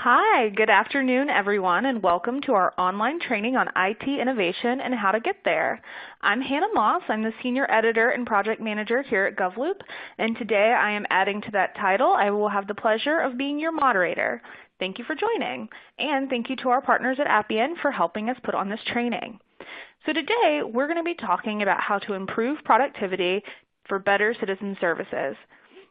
Hi, good afternoon, everyone, and welcome to our online training on IT innovation and how to get there. I'm Hannah Moss. I'm the Senior Editor and Project Manager here at GovLoop, and today I am adding to that title. I will have the pleasure of being your moderator. Thank you for joining, and thank you to our partners at Appian for helping us put on this training. So today, we're going to be talking about how to improve productivity for better citizen services.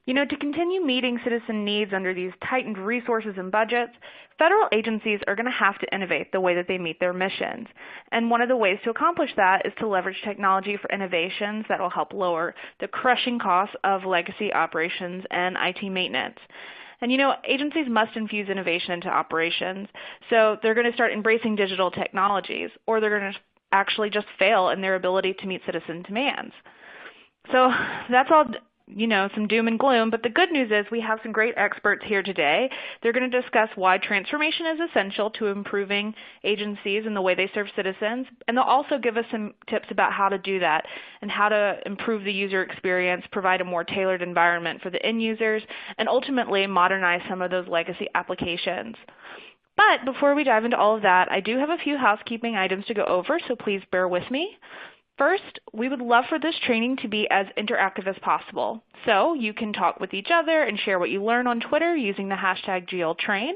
You know, to continue meeting citizen needs under these tightened resources and budgets, federal agencies are going to have to innovate the way that they meet their missions. And one of the ways to accomplish that is to leverage technology for innovations that will help lower the crushing costs of legacy operations and IT maintenance. And you know, agencies must infuse innovation into operations, so they're going to start embracing digital technologies, or they're going to actually just fail in their ability to meet citizen demands. So that's all, you know, some doom and gloom, but the good news is we have some great experts here today. They're going to discuss why transformation is essential to improving agencies and the way they serve citizens, and they'll also give us some tips about how to do that and how to improve the user experience, provide a more tailored environment for the end users, and ultimately modernize some of those legacy applications. But before we dive into all of that, I do have a few housekeeping items to go over, so please bear with me. First, we would love for this training to be as interactive as possible. So you can talk with each other and share what you learn on Twitter using the hashtag GLTrain.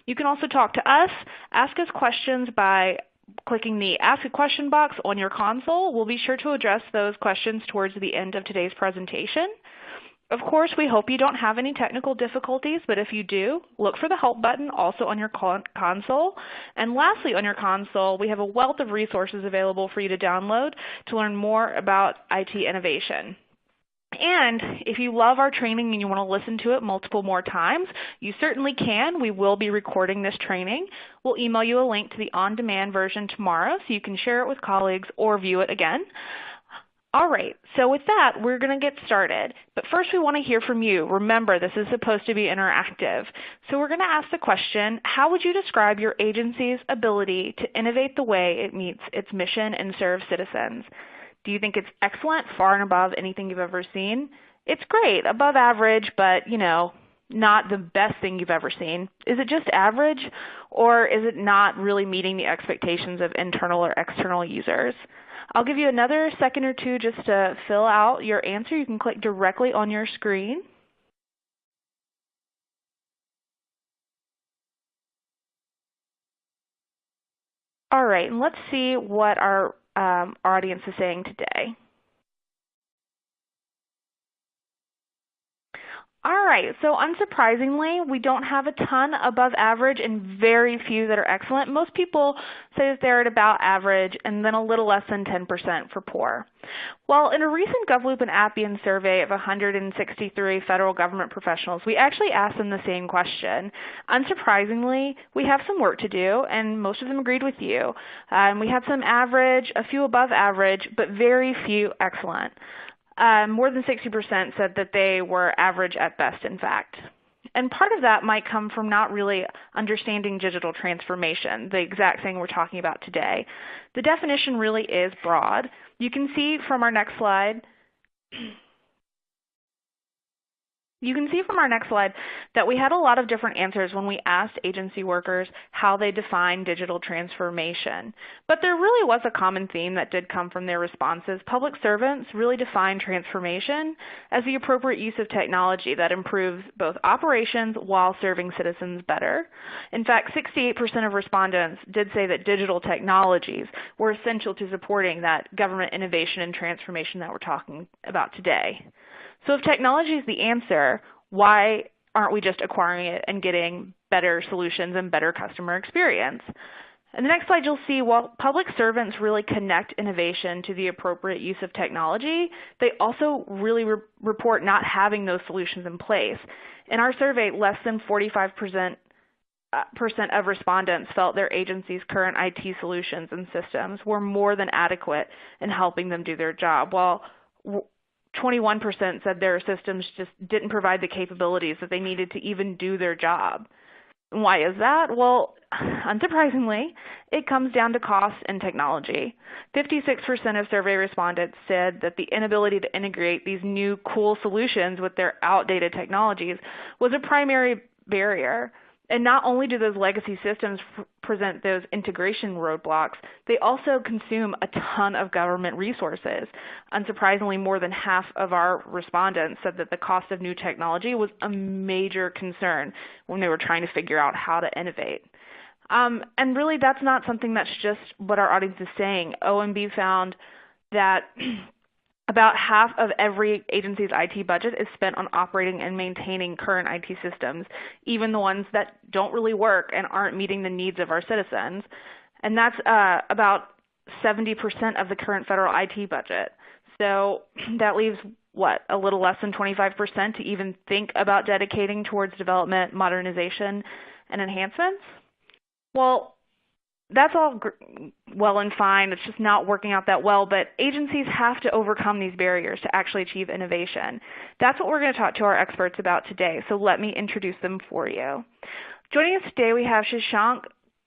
You can also talk to us, ask us questions by clicking the Ask a Question box on your console. We'll be sure to address those questions towards the end of today's presentation. Of course, we hope you don't have any technical difficulties, but if you do, look for the Help button also on your console. And lastly, on your console, we have a wealth of resources available for you to download to learn more about IT innovation. And if you love our training and you want to listen to it multiple more times, you certainly can. We will be recording this training. We'll email you a link to the on-demand version tomorrow so you can share it with colleagues or view it again. All right, so with that, we're going to get started. But first, we want to hear from you. Remember, this is supposed to be interactive. So we're going to ask the question, how would you describe your agency's ability to innovate the way it meets its mission and serves citizens? Do you think it's excellent, far and above anything you've ever seen? It's great, above average, but, you know, not the best thing you've ever seen. Is it just average, or is it not really meeting the expectations of internal or external users? I'll give you another second or two just to fill out your answer. You can click directly on your screen. All right, and let's see what our audience is saying today. All right, so unsurprisingly, we don't have a ton above average and very few that are excellent. Most people say that they're at about average and then a little less than 10% for poor. Well, in a recent GovLoop and Appian survey of 163 federal government professionals, we actually asked them the same question. Unsurprisingly, we have some work to do, and most of them agreed with you. We had some average, a few above average, but very few excellent. More than 60% said that they were average at best, in fact. And part of that might come from not really understanding digital transformation, the exact thing we're talking about today. The definition really is broad. You can see from our next slide that we had a lot of different answers when we asked agency workers how they define digital transformation. But there really was a common theme that did come from their responses. Public servants really define transformation as the appropriate use of technology that improves both operations while serving citizens better. In fact, 68% of respondents did say that digital technologies were essential to supporting that government innovation and transformation that we're talking about today. So if technology is the answer, why aren't we just acquiring it and getting better solutions and better customer experience? In the next slide, you'll see while public servants really connect innovation to the appropriate use of technology, they also really report not having those solutions in place. In our survey, less than 45% of respondents felt their agency's current IT solutions and systems were more than adequate in helping them do their job, while 21% said their systems just didn't provide the capabilities that they needed to even do their job. And why is that? Well, unsurprisingly, it comes down to cost and technology. 56% of survey respondents said that the inability to integrate these new cool solutions with their outdated technologies was a primary barrier. And not only do those legacy systems present those integration roadblocks, they also consume a ton of government resources. Unsurprisingly, more than half of our respondents said that the cost of new technology was a major concern when they were trying to figure out how to innovate. And really, that's not something that's just what our audience is saying. OMB found that about half of every agency's IT budget is spent on operating and maintaining current IT systems, even the ones that don't really work and aren't meeting the needs of our citizens. And that's about 70% of the current federal IT budget. So that leaves, what, a little less than 25% to even think about dedicating towards development, modernization, and enhancements? Well, that's all well and fine. It's just not working out that well, but agencies have to overcome these barriers to actually achieve innovation. That's what we're going to talk to our experts about today, so let me introduce them for you. Joining us today, we have Shashank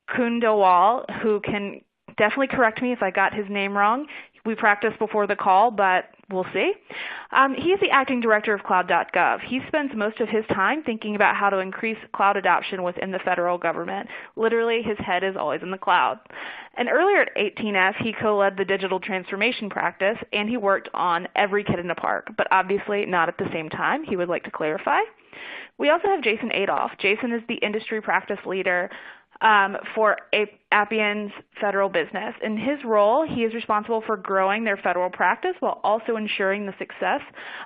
Kundawal, who can definitely correct me if I got his name wrong. We practiced before the call, but we'll see. He is the acting director of cloud.gov. He spends most of his time thinking about how to increase cloud adoption within the federal government. Literally, his head is always in the cloud. And earlier at 18F, he co-led the digital transformation practice, and he worked on Every Kid in the Park, but obviously not at the same time. He would like to clarify. We also have Jason Adolph. Jason is the industry practice leader for Appian's federal business. In his role, he is responsible for growing their federal practice while also ensuring the success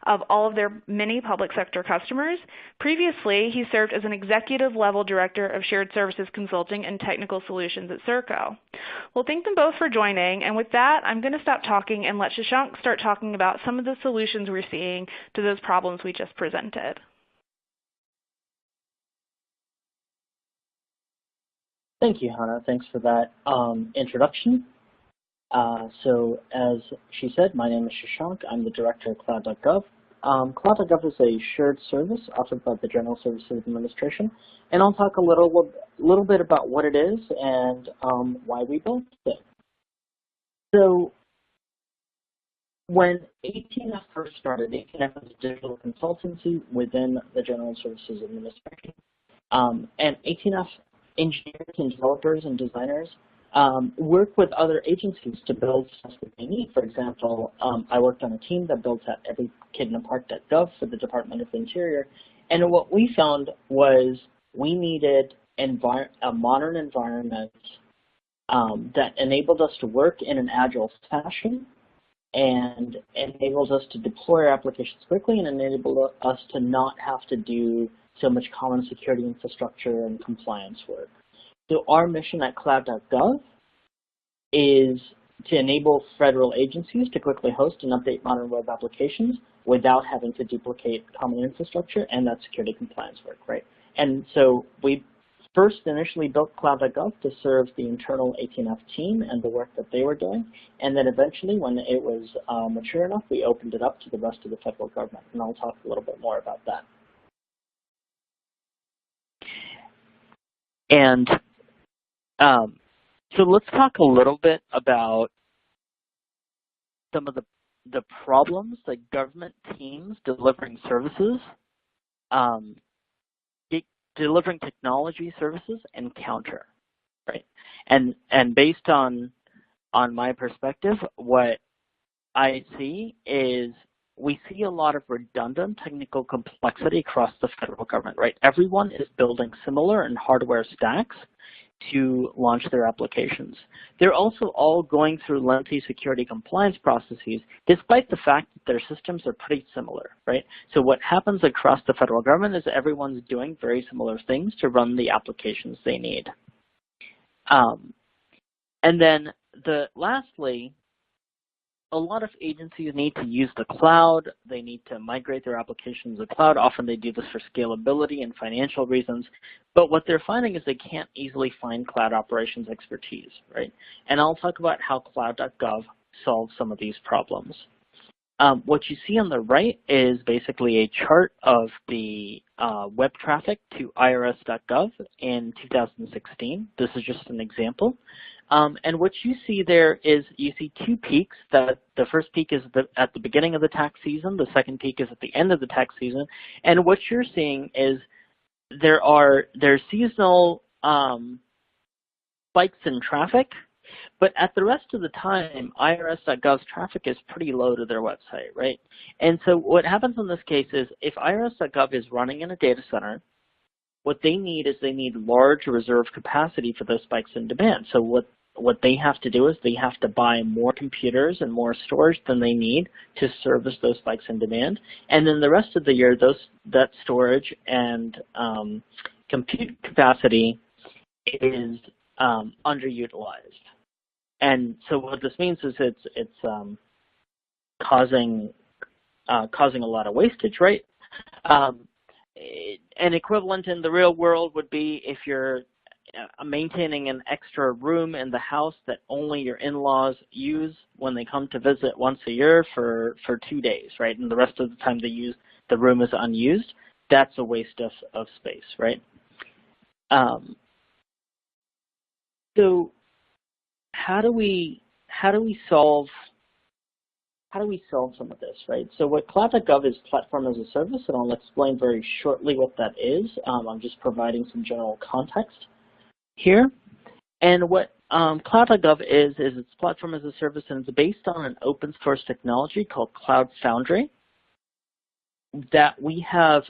of all of their many public sector customers. Previously, he served as an executive level director of shared services consulting and technical solutions at Serco. Well, thank them both for joining. And with that, I'm going to stop talking and let Shashank start talking about some of the solutions we're seeing to those problems we just presented. Thank you, Hannah. Thanks for that introduction. So as she said, my name is Shashank. I'm the director of cloud.gov. Cloud.gov is a shared service offered by the General Services Administration, and I'll talk a little bit about what it is and why we built it. So when 18F first started, 18F was a digital consultancy within the General Services Administration, and 18F engineers and developers and designers work with other agencies to build stuff that they need. For example, I worked on a team that built at everykidinapark.gov for the Department of the Interior, and what we found was we needed a modern environment that enabled us to work in an agile fashion and enables us to deploy our applications quickly and enable us to not have to do so much common security infrastructure and compliance work. So our mission at cloud.gov is to enable federal agencies to quickly host and update modern web applications without having to duplicate common infrastructure and that security compliance work, right? And so we first initially built cloud.gov to serve the internal 18F team and the work that they were doing, and then eventually when it was mature enough, we opened it up to the rest of the federal government, and I'll talk a little bit more about that. And so let's talk a little bit about some of the problems that government teams delivering services, delivering technology services encounter, right? And based on my perspective, what I see is we see a lot of redundant technical complexity across the federal government, right? Everyone is building similar and hardware stacks to launch their applications. They're also all going through lengthy security compliance processes, despite the fact that their systems are pretty similar, right? So what happens across the federal government is everyone's doing very similar things to run the applications they need. And then lastly, a lot of agencies need to use the cloud. They need to migrate their applications to the cloud. Often they do this for scalability and financial reasons. But what they're finding is they can't easily find cloud operations expertise, right? And I'll talk about how cloud.gov solves some of these problems. What you see on the right is basically a chart of the web traffic to irs.gov in 2016. This is just an example. And what you see there is you see two peaks. The first peak is at the beginning of the tax season. The second peak is at the end of the tax season. And what you're seeing is there's seasonal spikes in traffic, but at the rest of the time, irs.gov's traffic is pretty low to their website, right? And so what happens in this case is if irs.gov is running in a data center, what they need is they need large reserve capacity for those spikes in demand. So what they have to do is they have to buy more computers and more storage than they need to service those spikes in demand. And then the rest of the year, that storage and compute capacity is underutilized. And so what this means is it's causing a lot of wastage, right? An equivalent in the real world would be if you're maintaining an extra room in the house that only your in-laws use when they come to visit once a year for 2 days, right? And the rest of the time the room is unused. That's a waste of space, right? So how do we solve some of this, right? So what Cloud.gov is Platform as a Service, and I'll explain very shortly what that is. I'm just providing some general context here. And what Cloud.gov is it's Platform as a Service, and it's based on an open source technology called Cloud Foundry that we have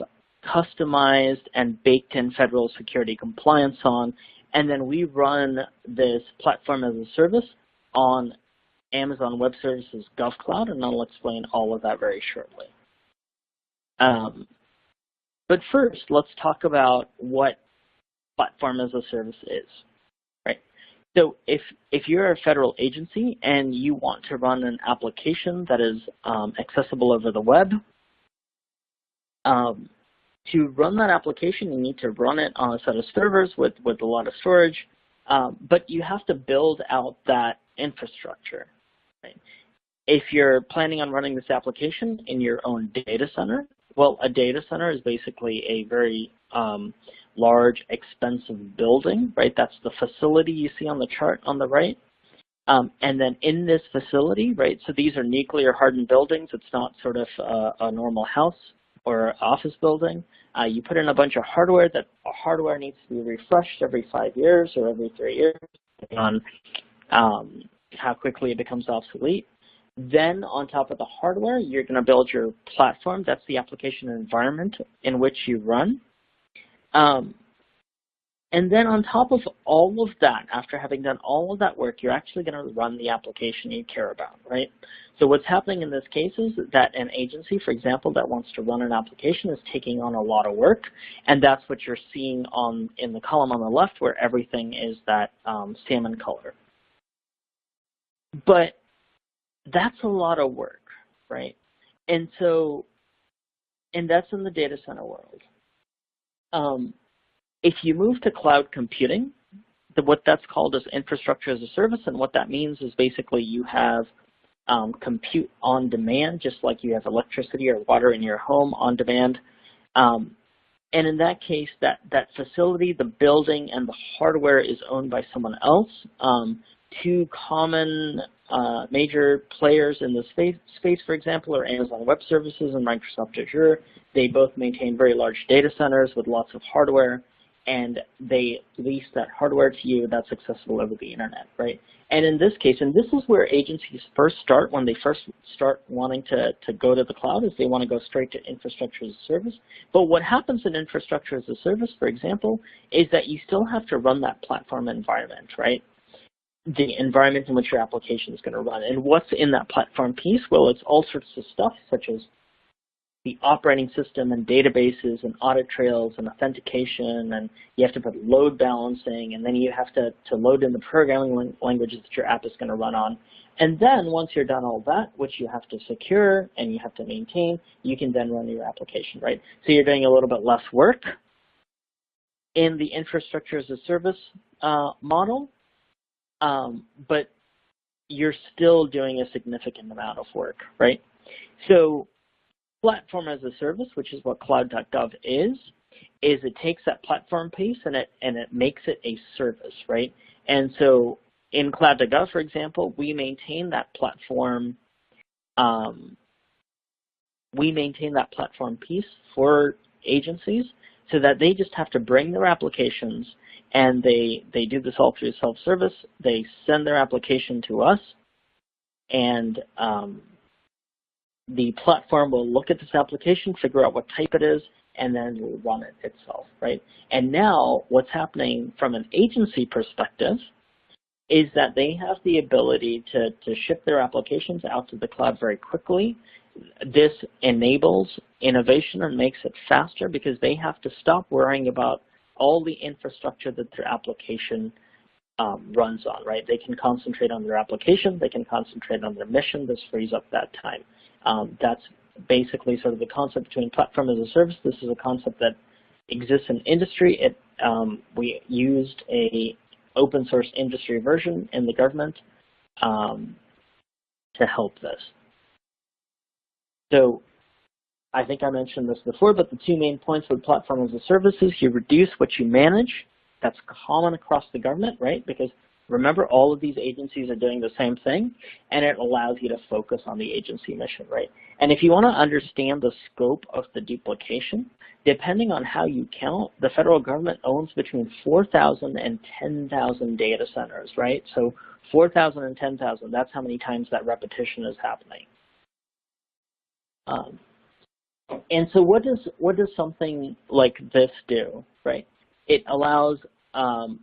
customized and baked in federal security compliance on, and then we run this Platform as a Service on Amazon Web Services GovCloud, and I'll explain all of that very shortly. But first, let's talk about what Platform as a Service is, right? So if you're a federal agency and you want to run an application that is accessible over the web, to run that application, you need to run it on a set of servers with a lot of storage, but you have to build out that infrastructure. Right? If you're planning on running this application in your own data center, well, a data center is basically a very large, expensive building, right? That's the facility you see on the chart on the right. And then in this facility, right, so these are nuclear hardened buildings. It's not sort of a normal house or office building. You put in a bunch of hardware. That hardware needs to be refreshed every 5 years or every 3 years, depending on how quickly it becomes obsolete. Then on top of the hardware, you're going to build your platform. That's the application environment in which you run. And then on top of all of that, after having done all of that work, you're actually going to run the application you care about, right? So what's happening in this case is that an agency, for example, that wants to run an application is taking on a lot of work, and that's what you're seeing in the column on the left where everything is that salmon color. But that's a lot of work, right? And that's in the data center world. If you move to cloud computing, what that's called is infrastructure as a service, and what that means is basically you have compute on demand, just like you have electricity or water in your home on demand. And in that case, that facility, the building, and the hardware is owned by someone else. Two common major players in the space, for example, are Amazon Web Services and Microsoft Azure. They both maintain very large data centers with lots of hardware, and they lease that hardware to you that's accessible over the internet, right? And in this case, and this is where agencies first start when they first start wanting to go to the cloud, is they want to go straight to infrastructure as a service. But what happens in infrastructure as a service, for example, is that you still have to run that platform environment, right? The environment in which your application is going to run. And what's in that platform piece? Well, it's all sorts of stuff, such as the operating system and databases and audit trails and authentication, and you have to put load balancing, and then you have to load in the programming languages that your app is going to run on. And then once you're done all that, which you have to secure and you have to maintain, you can then run your application, right? So you're doing a little bit less work in the infrastructure as a service model, but you're still doing a significant amount of work, right? So Platform as a Service, which is what Cloud.gov is it takes that platform piece and it makes it a service, right? And so in Cloud.gov, for example, we maintain that platform. We maintain that platform piece for agencies. so that they just have to bring their applications, and they do this all through self-service. They send their application to us, and the platform will look at this application, figure out what type it is, and then run it itself, right? And now what's happening from an agency perspective is that they have the ability to ship their applications out to the cloud very quickly. This enables innovation and makes it faster because they have to stop worrying about all the infrastructure that their application runs on, right? They can concentrate on their application, they can concentrate on their mission. This frees up that time. That's basically sort of the concept between platform as a service. This is a concept that exists in industry. We used a open source industry version in the government to help this. So I think I mentioned this before, but the two main points with platform as a service is you reduce what you manage. That's common across the government, right? Because remember, all of these agencies are doing the same thing, and it allows you to focus on the agency mission, right? And if you want to understand the scope of the duplication, depending on how you count, the federal government owns between 4,000 and 10,000 data centers, right? So 4,000 and 10,000, that's how many times that repetition is happening. And so what does something like this do, right? It allows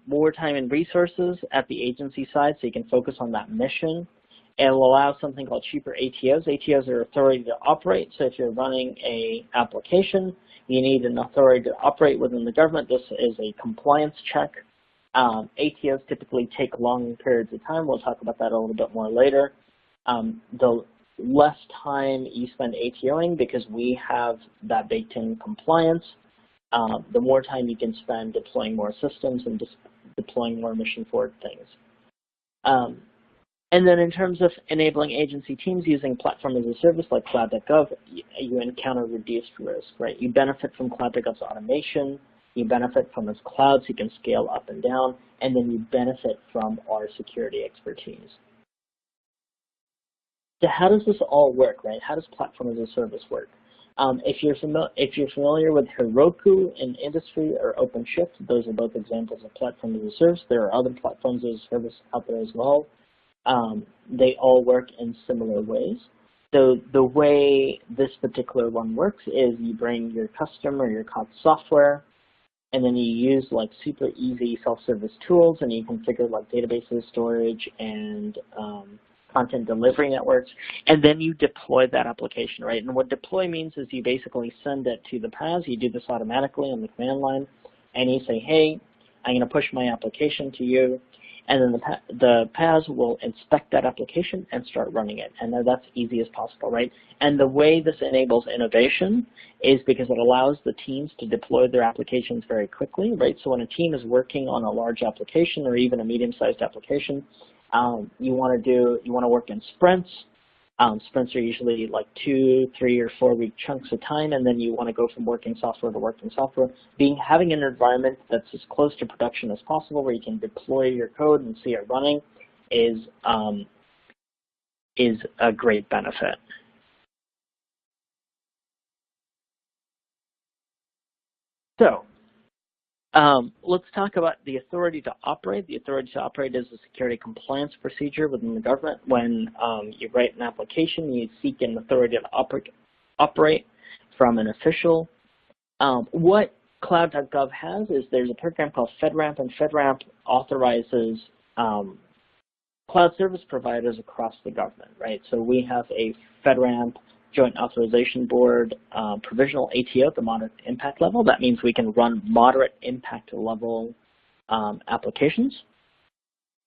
more time and resources at the agency side so you can focus on that mission. It will allow something called cheaper ATOs. ATOs are authority to operate. So if you're running a application, you need an authority to operate within the government. This is a compliance check. ATOs typically take long periods of time. We'll talk about that a little bit more later. The less time you spend ATOing, because we have that baked in compliance, the more time you can spend deploying more systems and just deploying more mission forward things. And then in terms of enabling agency teams using platform as a service like cloud.gov, you encounter reduced risk, right? You benefit from cloud.gov's automation, you benefit from its cloud so you can scale up and down, and then you benefit from our security expertise. So how does this all work, right? How does platform as a service work? If you're familiar with Heroku in industry or OpenShift, those are both examples of platform as a service. There are other platforms as a service out there as well. They all work in similar ways. So the way this particular one works is you bring your custom or your software, and then you use like super easy self-service tools, and you configure like databases, storage, and content delivery networks, and then you deploy that application, right? And what deploy means is you basically send it to the PaaS. You do this automatically on the command line, and you say, hey, I'm going to push my application to you, and then the PaaS will inspect that application and start running it, and that's easy as possible, right? And the way this enables innovation is because it allows the teams to deploy their applications very quickly, right? So when a team is working on a large application or even a medium-sized application, you want to work in sprints. Sprints are usually like 2, 3, or 4 week chunks of time, and then you want to go from working software to working software. Having an environment that's as close to production as possible, where you can deploy your code and see it running, is a great benefit. So let's talk about the authority to operate. The authority to operate is a security compliance procedure within the government. When you write an application, you seek an authority to operate from an official. What cloud.gov has is there's a program called FedRAMP, and FedRAMP authorizes cloud service providers across the government, right? So we have a FedRAMP Joint Authorization Board provisional ATO at the moderate impact level. That means we can run moderate impact level applications.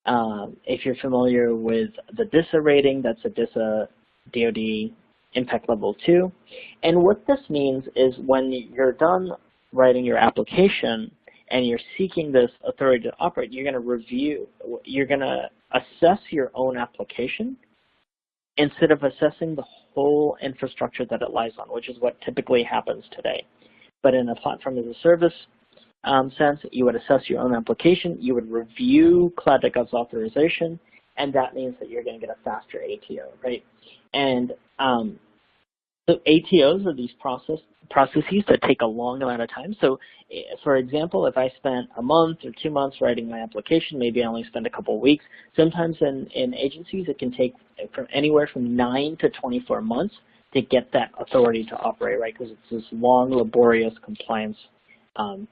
If you're familiar with the DISA rating, that's a DISA DoD impact level 2. And what this means is when you're done writing your application and you're seeking this authority to operate, you're going to assess your own application instead of assessing the whole infrastructure that it lies on, which is what typically happens today. But in a platform as a service sense, you would assess your own application, you would review cloud.gov's authorization, and that means that you're going to get a faster ATO, right? And So ATOs are these processes that take a long amount of time. So for example, if I spent a month or 2 months writing my application, maybe I only spend a couple of weeks. Sometimes in agencies, it can take from anywhere from 9 to 24 months to get that authority to operate, right? Because it's this long, laborious compliance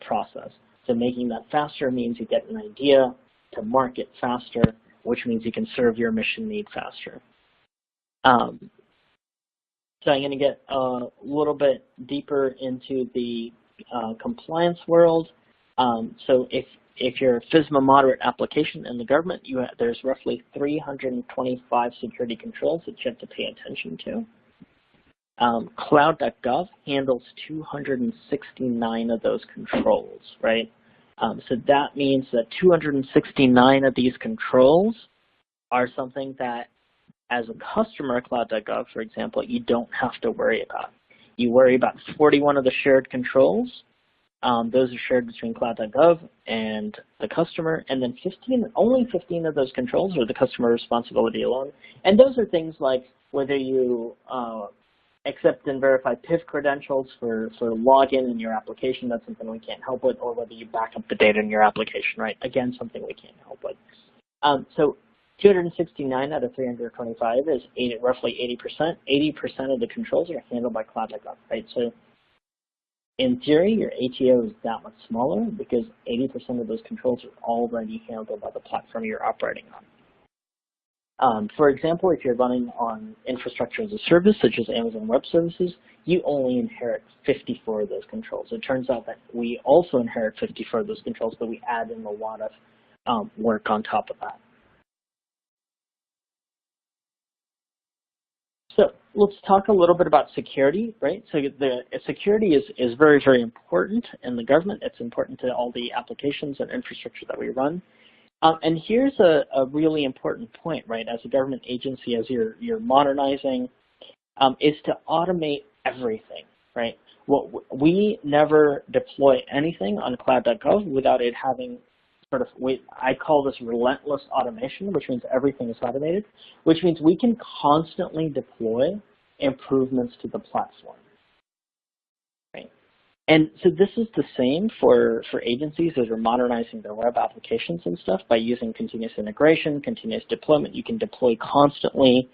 process. So making that faster means you get an idea to market faster, which means you can serve your mission need faster. So I'm going to get a little bit deeper into the compliance world. So if you're a FISMA moderate application in the government, there's roughly 325 security controls that you have to pay attention to. Cloud.gov handles 269 of those controls, right? So that means that 269 of these controls are something that, as a customer at Cloud.gov, for example, you don't have to worry about. You worry about 41 of the shared controls. Those are shared between Cloud.gov and the customer, and then only 15 of those controls are the customer responsibility alone. And those are things like whether you accept and verify PIV credentials for login in your application, that's something we can't help with, or whether you back up the data in your application, right? Again, something we can't help with. So 269 out of 325 is roughly 80%. 80% of the controls are handled by Cloud.gov, right? So in theory, your ATO is that much smaller because 80% of those controls are already handled by the platform you're operating on. For example, if you're running on infrastructure as a service, such as Amazon Web Services, you only inherit 54 of those controls. It turns out that we also inherit 54 of those controls, but we add in a lot of work on top of that. So let's talk a little bit about security, right? So the security is very, very important in the government. It's important to all the applications and infrastructure that we run. And here's a really important point, right? As a government agency, as you're modernizing, is to automate everything, right? Well, we never deploy anything on cloud.gov without it having sort of, I call this relentless automation, which means everything is automated, which means we can constantly deploy improvements to the platform, right? And so this is the same for agencies as they're modernizing their web applications and stuff by using continuous integration, continuous deployment. You can deploy constantly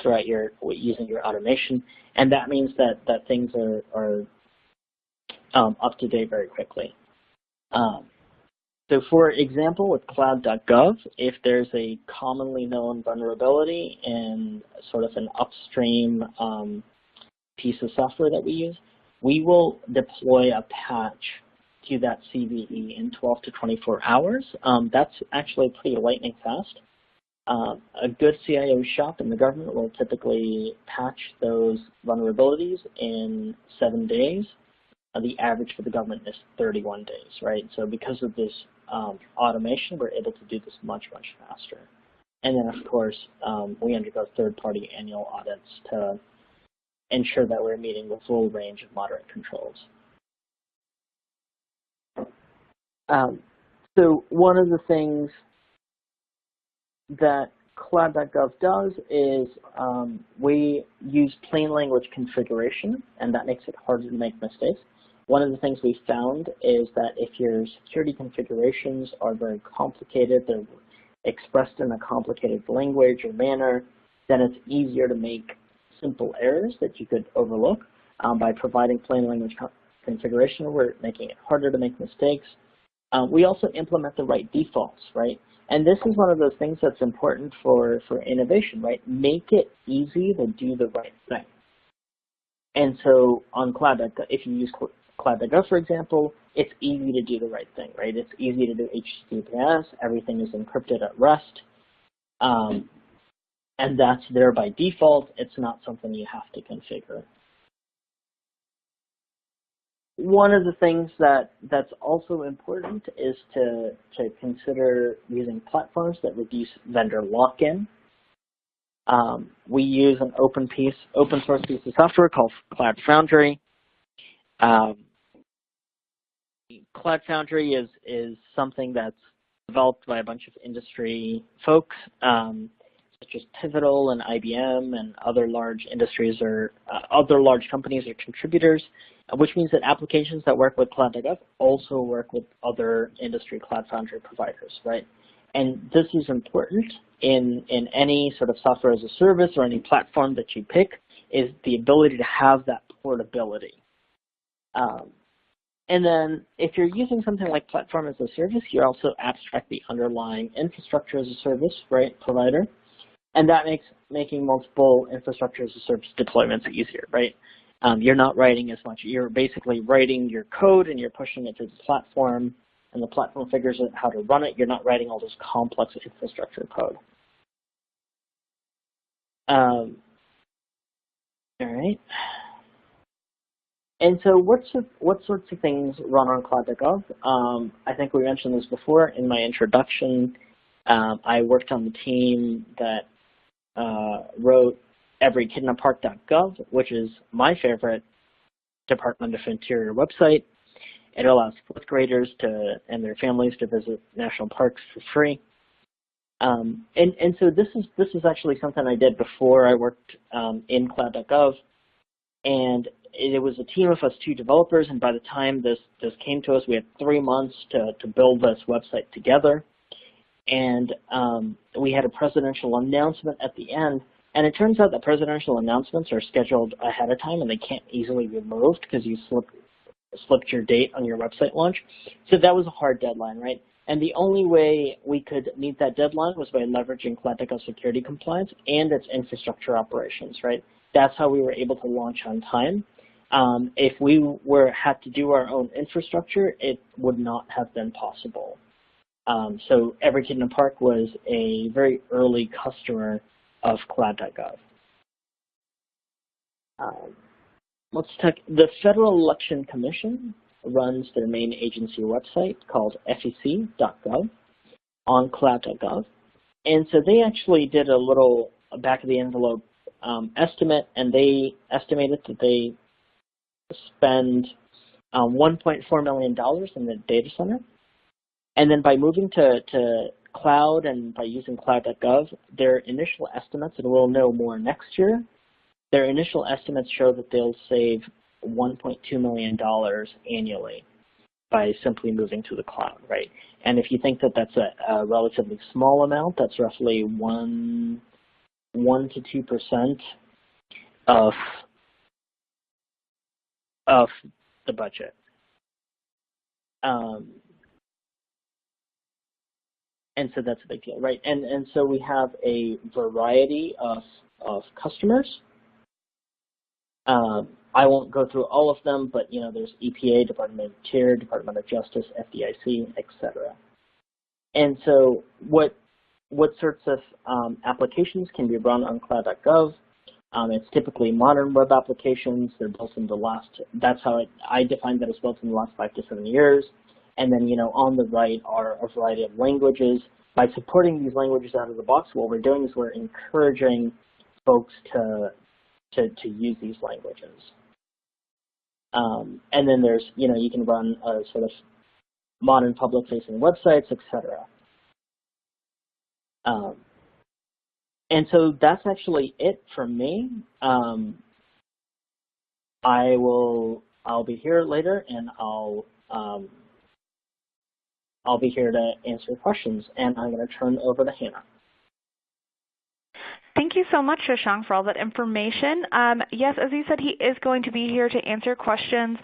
throughout using your automation, and that means that things are up to date very quickly. So for example, with cloud.gov, if there's a commonly known vulnerability in sort of an upstream piece of software that we use, we will deploy a patch to that CVE in 12 to 24 hours. That's actually pretty lightning fast. A good CIO shop in the government will typically patch those vulnerabilities in 7 days. The average for the government is 31 days, right? So because of this automation, we're able to do this much, much faster. And then, of course, we undergo third-party annual audits to ensure that we're meeting the full range of moderate controls. So one of the things that cloud.gov does is we use plain language configuration, and that makes it harder to make mistakes. One of the things we found is that if your security configurations are very complicated, they're expressed in a complicated language or manner, then it's easier to make simple errors that you could overlook. By providing plain language configuration, we're making it harder to make mistakes. We also implement the right defaults, right? And this is one of those things that's important for innovation, right? Make it easy to do the right thing. And so on cloud.gov, if you use cloud.gov, for example, it's easy to do the right thing, right? It's easy to do HTTPS. Everything is encrypted at rest. And that's there by default. It's not something you have to configure. One of the things that's also important is to consider using platforms that reduce vendor lock-in. We use an open source piece of software called Cloud Foundry. Cloud Foundry is something that's developed by a bunch of industry folks. such as Pivotal and IBM and other large industries or other large companies are contributors, which means that applications that work with Cloud.gov also work with other industry Cloud Foundry providers, right? And this is important in any sort of software as a service or any platform that you pick, is the ability to have that portability. And then if you're using something like platform as a service, you also abstract the underlying infrastructure as a service, right, provider. And that makes making multiple infrastructure as a service deployments easier, right? You're not writing as much. You're basically writing your code and you're pushing it to the platform, and the platform figures out how to run it. You're not writing all this complex infrastructure code. All right. And so what sorts of things run on Cloud.gov? I think we mentioned this before in my introduction. I worked on the team that wrote everykidinapark.gov, which is my favorite Department of Interior website. It allows fourth graders and their families to visit national parks for free. And so this is actually something I did before I worked in Cloud.gov, and it was a team of us 2 developers, and by the time this came to us, we had 3 months to build this website together. And we had a presidential announcement at the end, and it turns out that presidential announcements are scheduled ahead of time and they can't easily be moved because you slipped your date on your website launch. So that was a hard deadline, right? And the only way we could meet that deadline was by leveraging Cloud.gov security compliance and its infrastructure operations, right? That's how we were able to launch on time. If we had to do our own infrastructure, it would not have been possible. So Every Kid in a Park was a very early customer of Cloud.gov. Let's talk. The Federal Election Commission runs their main agency website called fec.gov on Cloud.gov. And so they actually did a little back-of-the-envelope estimate, and they estimated that they spend $1.4 million in the data center. And then by moving to cloud and by using Cloud.gov, their initial estimates, and we'll know more next year, their initial estimates show that they'll save $1.2 million annually by simply moving to the cloud, right? And if you think that that's a relatively small amount, that's roughly 1 to 2% of the budget. And so that's a big deal, right? And so we have a variety of customers. I won't go through all of them, but you know, there's EPA, Department of Interior, Department of Justice, FDIC, etc. And so what sorts of applications can be run on Cloud.gov? It's typically modern web applications. They're built in the last, that's how I define that as built in the last 5 to 7 years. And then, you know, on the right are a variety of languages. By supporting these languages out of the box, what we're doing is we're encouraging folks to use these languages. And then there's, you know, you can run a sort of modern public-facing websites, etc. And so that's actually it from me. I'll be here later, and I'll be here to answer questions, and I'm going to turn over to Hannah. Thank you so much, Shashank, for all that information. Yes, as you said, he is going to be here to answer questions.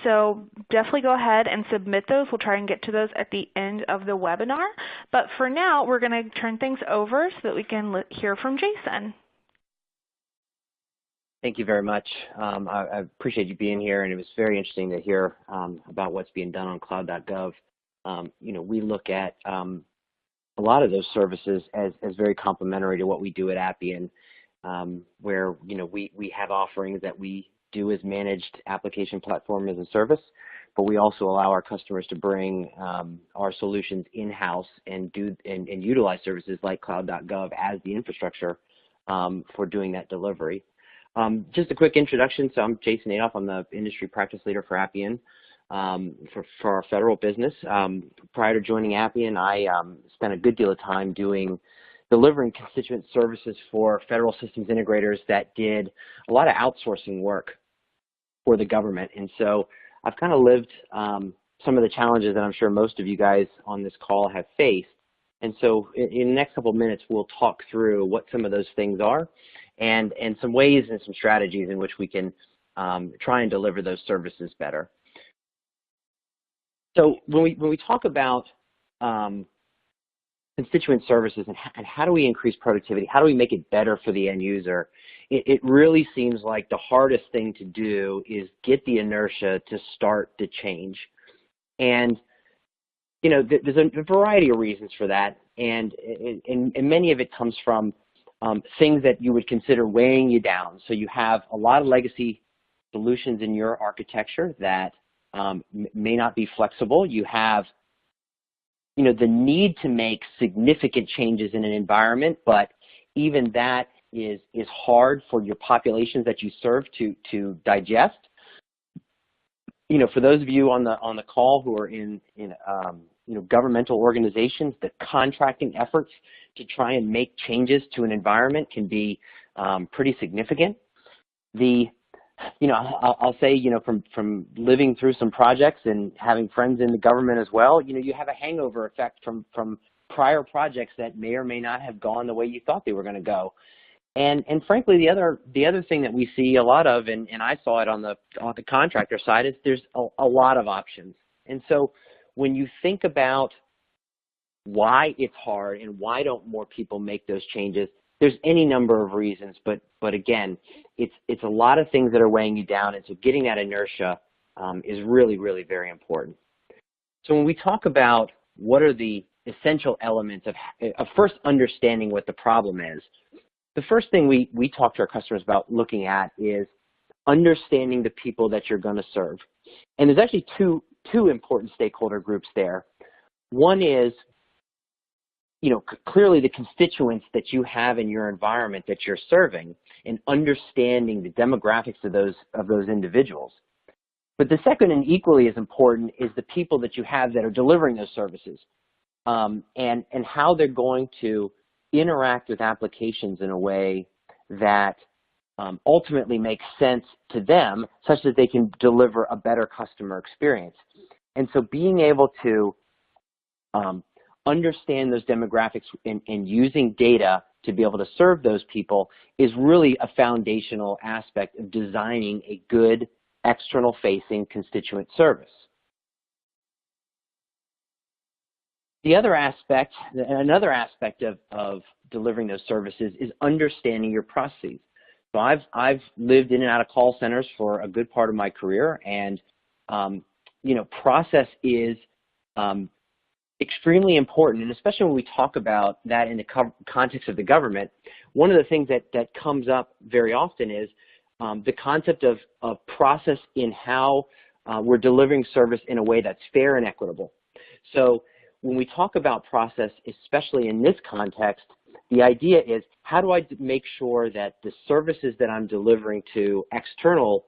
So definitely go ahead and submit those. We'll try and get to those at the end of the webinar. But for now, we're going to turn things over so that we can hear from Jason. Thank you very much. I appreciate you being here, and it was very interesting to hear about what's being done on cloud.gov. You know, we look at a lot of those services as very complementary to what we do at Appian, where, you know, we have offerings that we do as managed application platform as a service, but we also allow our customers to bring our solutions in-house and utilize services like cloud.gov as the infrastructure for doing that delivery. Just a quick introduction. So I'm Jason Adolph. I'm the industry practice leader for Appian. For our federal business. Prior to joining Appian, I spent a good deal of time doing delivering constituent services for federal systems integrators that did a lot of outsourcing work for the government. And so I've kind of lived some of the challenges that I'm sure most of you guys on this call have faced. And so in the next couple of minutes, we'll talk through what some of those things are and some ways and some strategies in which we can try and deliver those services better. So when we talk about constituent services and how do we increase productivity, how do we make it better for the end user, it really seems like the hardest thing to do is get the inertia to start the change. And you know, there's a variety of reasons for that, and many of it comes from things that you would consider weighing you down. So you have a lot of legacy solutions in your architecture that may not be flexible. You have, you know, the need to make significant changes in an environment, but even that is hard for your populations that you serve to digest. You know, for those of you on the call who are in you know, governmental organizations, the contracting efforts to try and make changes to an environment can be pretty significant. You know, I'll say, you know, from living through some projects and having friends in the government as well, you know, you have a hangover effect from prior projects that may or may not have gone the way you thought they were going to go. And frankly, the other thing that we see a lot of, and I saw it on the contractor side, is there's a lot of options. And so when you think about why it's hard and why don't more people make those changes, there's any number of reasons, but again, it's a lot of things that are weighing you down, and so getting that inertia is really, really very important. So when we talk about what are the essential elements of first understanding what the problem is, the first thing we talk to our customers about looking at is understanding the people that you're going to serve. And there's actually two important stakeholder groups there. One is, you know, clearly the constituents that you have in your environment that you're serving and understanding the demographics of those individuals. But the second and equally as important is the people that you have that are delivering those services and how they're going to interact with applications in a way that ultimately makes sense to them such that they can deliver a better customer experience. And so being able to understand those demographics and using data to be able to serve those people is really a foundational aspect of designing a good external-facing constituent service. The other aspect, another aspect of delivering those services is understanding your processes. So I've lived in and out of call centers for a good part of my career, and you know, process is extremely important, and especially when we talk about that in the context of the government, one of the things that comes up very often is the concept of process in how we're delivering service in a way that's fair and equitable. So when we talk about process, especially in this context, the idea is how do I make sure that the services that I'm delivering to external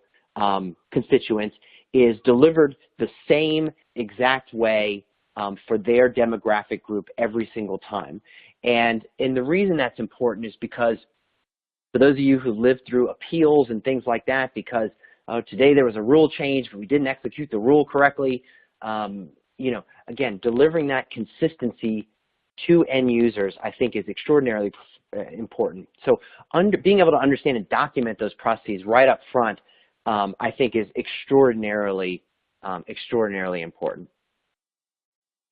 constituents is delivered the same exact way for their demographic group every single time. And the reason that's important is because for those of you who lived through appeals and things like that, because today there was a rule change, but we didn't execute the rule correctly, you know, again, delivering that consistency to end users, I think, is extraordinarily important. So being able to understand and document those processes right up front, I think, is extraordinarily important.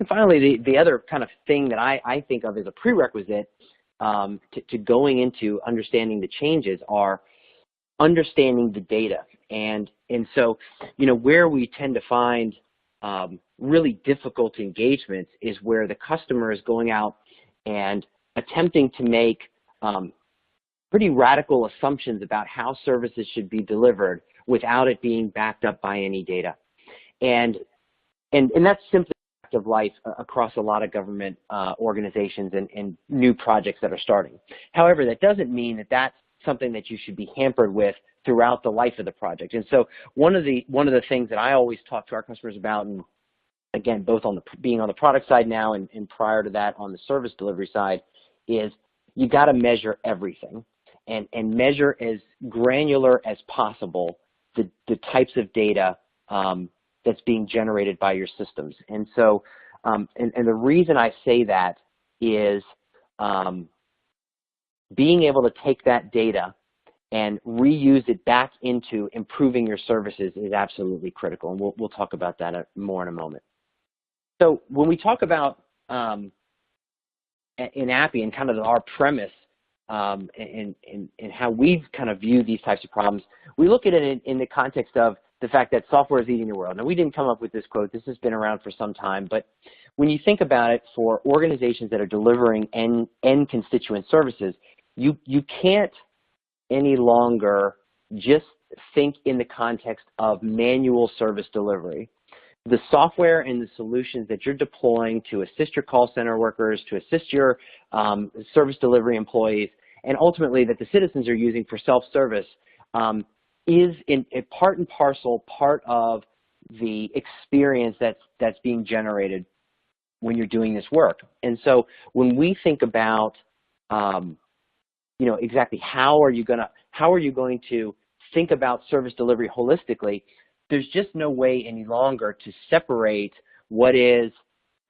And finally, the other kind of thing that I think of as a prerequisite to going into understanding the changes are understanding the data. And so, you know, where we tend to find really difficult engagements is where the customer is going out and attempting to make pretty radical assumptions about how services should be delivered without it being backed up by any data. And that's simply of life across a lot of government organizations and new projects that are starting. However, that doesn't mean that that's something that you should be hampered with throughout the life of the project. And so one of the things that I always talk to our customers about, and again, both on being on the product side now and prior to that on the service delivery side, is you got to measure everything and measure as granular as possible the types of data that's being generated by your systems. And so, and the reason I say that is being able to take that data and reuse it back into improving your services is absolutely critical, and we'll talk about that more in a moment. So when we talk about in Appian, kind of our premise and how we've kind of viewed these types of problems, we look at it in the context of the fact that software is eating the world. Now, we didn't come up with this quote. This has been around for some time, but when you think about it, for organizations that are delivering end constituent services, you can't any longer just think in the context of manual service delivery. The software and the solutions that you're deploying to assist your call center workers, to assist your service delivery employees, and ultimately that the citizens are using for self-service is in a part and parcel part of the experience that's being generated when you're doing this work. And so when we think about exactly how are you going to think about service delivery holistically, there's just no way any longer to separate what is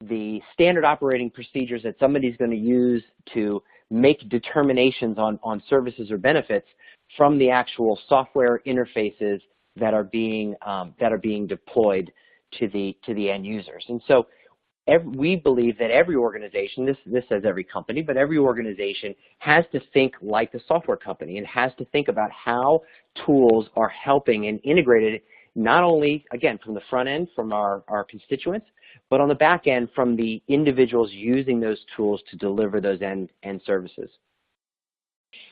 the standard operating procedures that somebody's going to use to make determinations on services or benefits from the actual software interfaces that are being deployed to the end users. And so we believe that every organization, this says every company, but every organization has to think like the software company and has to think about how tools are helping and integrated not only, again, from the front end, from our constituents, but on the back end from the individuals using those tools to deliver those end services.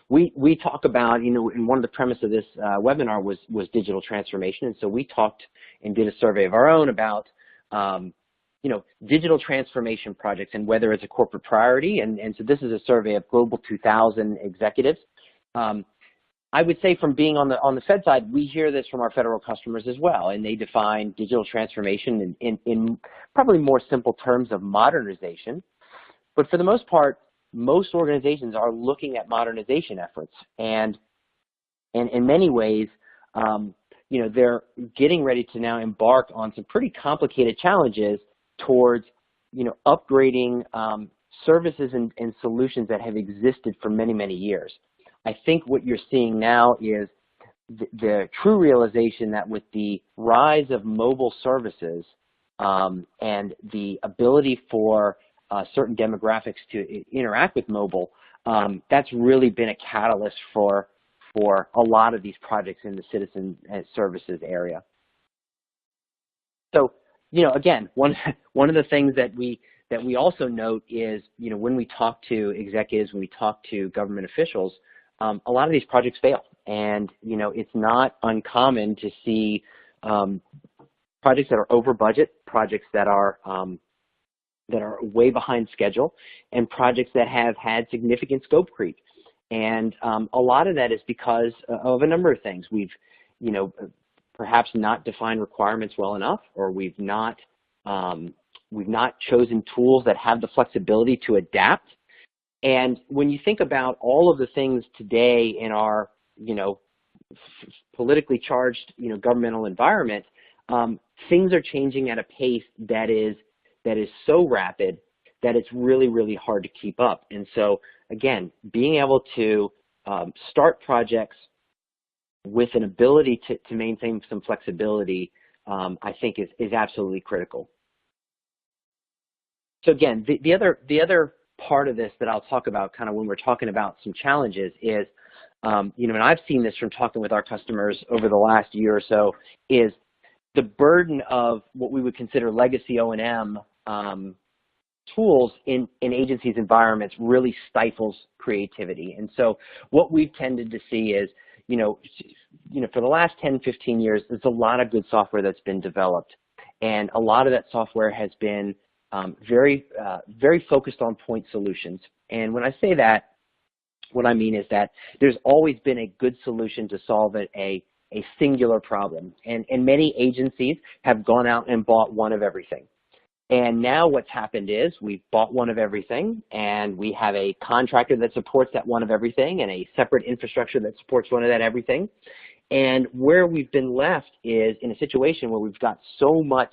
We talk about, and one of the premise of this webinar was digital transformation, and so we talked and did a survey of our own about digital transformation projects and whether it's a corporate priority, and so this is a survey of Global 2000 executives. I would say from being on the Fed side, we hear this from our federal customers as well, and they define digital transformation in probably more simple terms of modernization. But for the most part, most organizations are looking at modernization efforts, and in many ways, they're getting ready to now embark on some pretty complicated challenges towards, upgrading services and solutions that have existed for many, many years. I think what you're seeing now is the true realization that with the rise of mobile services and the ability for certain demographics to interact with mobile, that's really been a catalyst for a lot of these projects in the citizen services area. So, again, one of the things that we also note is, when we talk to executives, when we talk to government officials, a lot of these projects fail, and it's not uncommon to see projects that are over budget, projects that are way behind schedule, and projects that have had significant scope creep. And a lot of that is because of a number of things. We've perhaps not defined requirements well enough, or we've not chosen tools that have the flexibility to adapt. And when you think about all of the things today in our, politically charged, governmental environment, things are changing at a pace that is so rapid that it's really, really hard to keep up. And so, again, being able to start projects with an ability to maintain some flexibility, I think is absolutely critical. So again, the other part of this that I'll talk about kind of when we're talking about some challenges is, and I've seen this from talking with our customers over the last year or so, is the burden of what we would consider legacy O&M tools in agencies' environments really stifles creativity. And so what we've tended to see is, for the last 10, 15 years, there's a lot of good software that's been developed. And a lot of that software has been very focused on point solutions. And when I say that, what I mean is that there's always been a good solution to solve a singular problem. And many agencies have gone out and bought one of everything. And now what's happened is we've bought one of everything, and we have a contractor that supports that one of everything and a separate infrastructure that supports one of that everything. And where we've been left is in a situation where we've got so much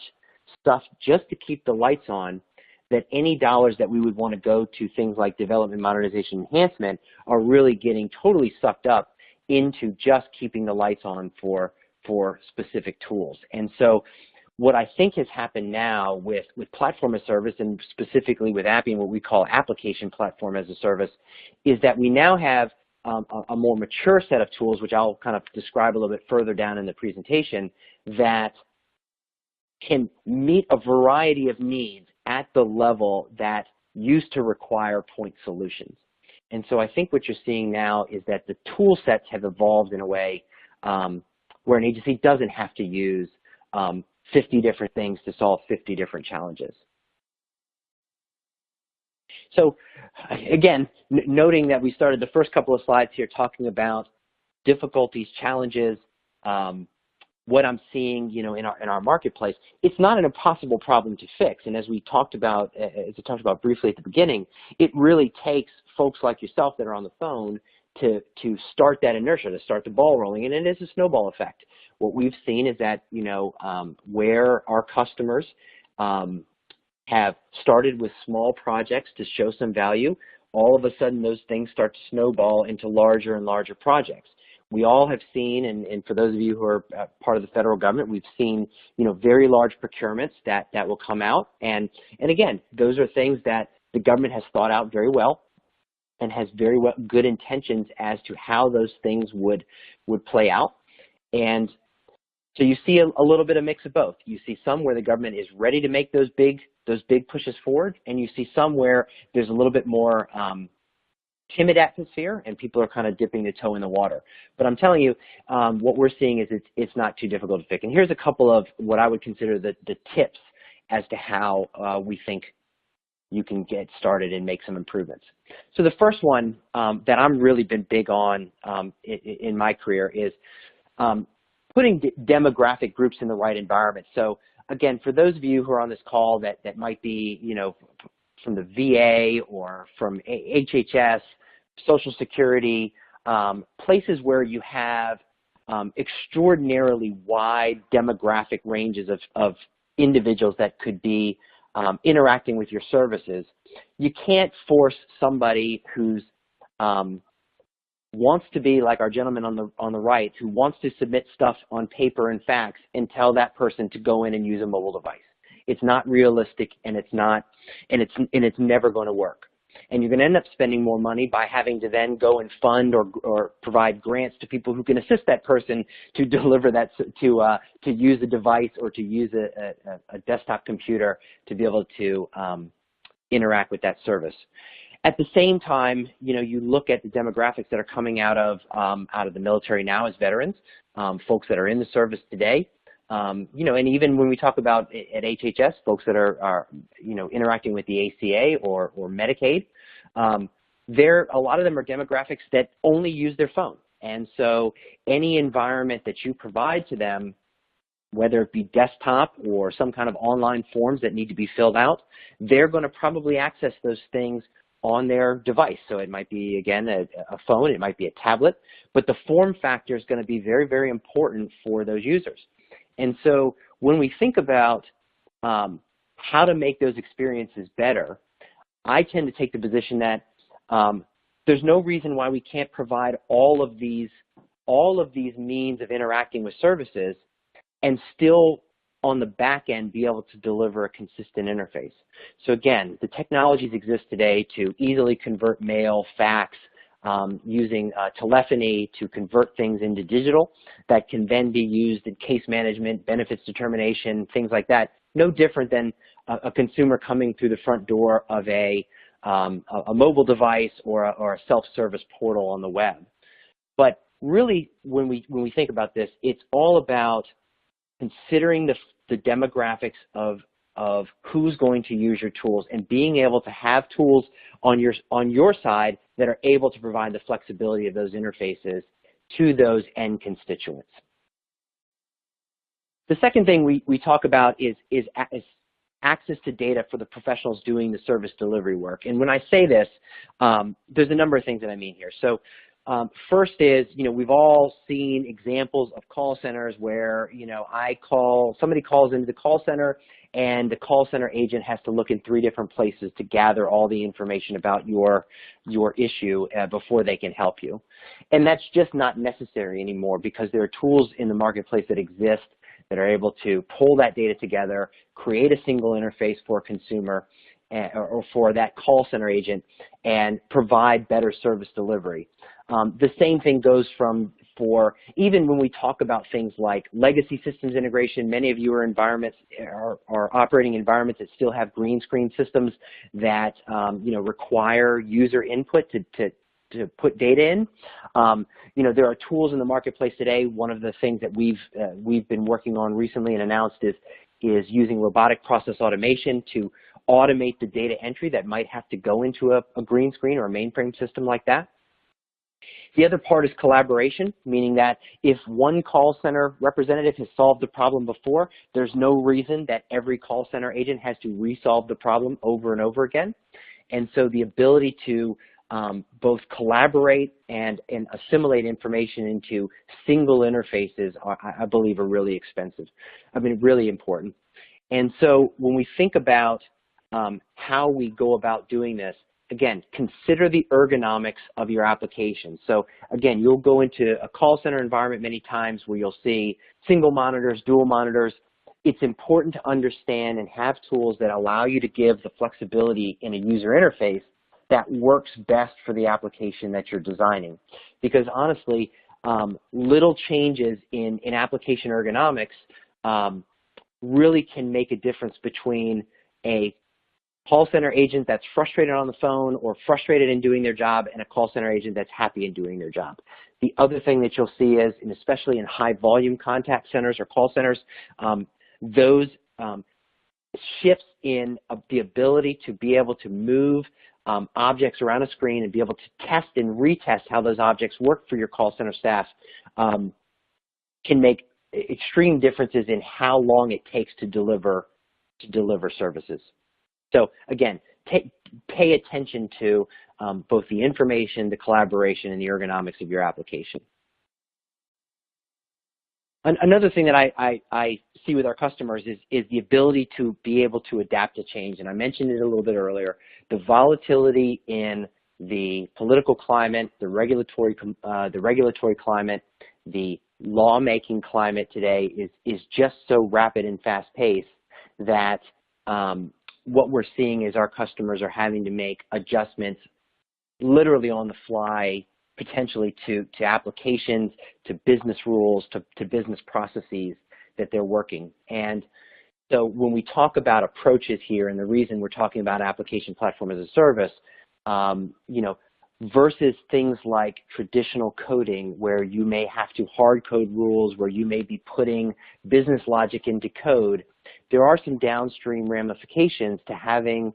stuff just to keep the lights on that any dollars that we would want to go to things like development, modernization, enhancement are really getting totally sucked up into just keeping the lights on for specific tools. And so what I think has happened now with platform as a service, and specifically with Appian, what we call application platform as a service, is that we now have a more mature set of tools, which I'll kind of describe a little bit further down in the presentation, that can meet a variety of needs at the level that used to require point solutions. And so I think what you're seeing now is that the tool sets have evolved in a way where an agency doesn't have to use 50 different things to solve 50 different challenges. So again, noting that we started the first couple of slides here talking about difficulties, challenges, what I'm seeing, you know, in our marketplace, it's not an impossible problem to fix. And as we talked about, briefly at the beginning, it really takes folks like yourself that are on the phone to start that inertia, to start the ball rolling, and it is a snowball effect. What we've seen is that, you know, where our customers have started with small projects to show some value, all of a sudden those things start to snowball into larger and larger projects. We all have seen, and for those of you who are part of the federal government, we've seen, you know, very large procurements that will come out, and again, those are things that the government has thought out very well and has very good intentions as to how those things would play out. And so you see a little bit of mix of both. You see some where the government is ready to make those big pushes forward, and you see some where there's a little bit more timid atmosphere and people are kind of dipping the toe in the water. But I'm telling you, what we're seeing is it's not too difficult to fix. And here's a couple of what I would consider the tips as to how we think you can get started and make some improvements. So the first one that I'm really been big on in my career is putting demographic groups in the right environment. So again, for those of you who are on this call that might be, you know, from the VA or from HHS, Social Security, places where you have extraordinarily wide demographic ranges of individuals that could be interacting with your services, you can't force somebody who's wants to be like our gentleman on the right, who wants to submit stuff on paper and fax, and tell that person to go in and use a mobile device. It's not realistic, and it's never going to work. And you're going to end up spending more money by having to then go and fund or provide grants to people who can assist that person to deliver that, to use a device or to use a desktop computer to be able to interact with that service. At the same time, you know, you look at the demographics that are coming out of the military now as veterans, folks that are in the service today. You know, and even when we talk about at HHS, folks that are you know, interacting with the ACA or Medicaid, a lot of them are demographics that only use their phone. And so any environment that you provide to them, whether it be desktop or some kind of online forms that need to be filled out, they're going to probably access those things on their device. So it might be, again, a phone, it might be a tablet, but the form factor is going to be very, very important for those users. And so when we think about how to make those experiences better, I tend to take the position that there's no reason why we can't provide all of these means of interacting with services and still on the back end be able to deliver a consistent interface. So again, the technologies exist today to easily convert mail, fax, using telephony to convert things into digital that can then be used in case management, benefits determination, things like that. No different than a consumer coming through the front door of a mobile device or a self-service portal on the web. But really, when we think about this, it's all about considering the demographics of who's going to use your tools and being able to have tools on your side that are able to provide the flexibility of those interfaces to those end constituents. The second thing we talk about is access to data for the professionals doing the service delivery work. And when I say this, there's a number of things that I mean here. So first is, we've all seen examples of call centers where, somebody calls into the call center and the call center agent has to look in 3 different places to gather all the information about your issue before they can help you. And that's just not necessary anymore, because there are tools in the marketplace that exist that are able to pull that data together, create a single interface for a consumer or for that call center agent, and provide better service delivery. The same thing goes for even when we talk about things like legacy systems integration. Many of you are operating environments that still have green screen systems that require user input to put data in. There are tools in the marketplace today. One of the things that we've been working on recently and announced is using robotic process automation to automate the data entry that might have to go into a green screen or a mainframe system like that. The other part is collaboration, meaning that if one call center representative has solved the problem before, there's no reason that every call center agent has to resolve the problem over and over again. And so the ability to both collaborate and assimilate information into single interfaces, I believe, are really really important. And so when we think about how we go about doing this, again, consider the ergonomics of your application. So again, you'll go into a call center environment many times where you'll see single monitors, dual monitors. It's important to understand and have tools that allow you to give the flexibility in a user interface that works best for the application that you're designing. Because honestly, little changes in application ergonomics really can make a difference between a call center agent that's frustrated on the phone or frustrated in doing their job and a call center agent that's happy in doing their job. The other thing that you'll see is, and especially in high volume contact centers or call centers, those shifts in the ability to be able to move objects around a screen and be able to test and retest how those objects work for your call center staff can make extreme differences in how long it takes to deliver services. So again, pay attention to both the information, the collaboration, and the ergonomics of your application. Another thing that I see with our customers is the ability to be able to adapt to change. And I mentioned it a little bit earlier. The volatility in the political climate, the regulatory climate, the lawmaking climate today is just so rapid and fast-paced that what we're seeing is our customers are having to make adjustments literally on the fly, potentially to applications, to business rules, to business processes that they're working. And so when we talk about approaches here, and the reason we're talking about application platform as a service, versus things like traditional coding where you may have to hard code rules, where you may be putting business logic into code, there are some downstream ramifications to having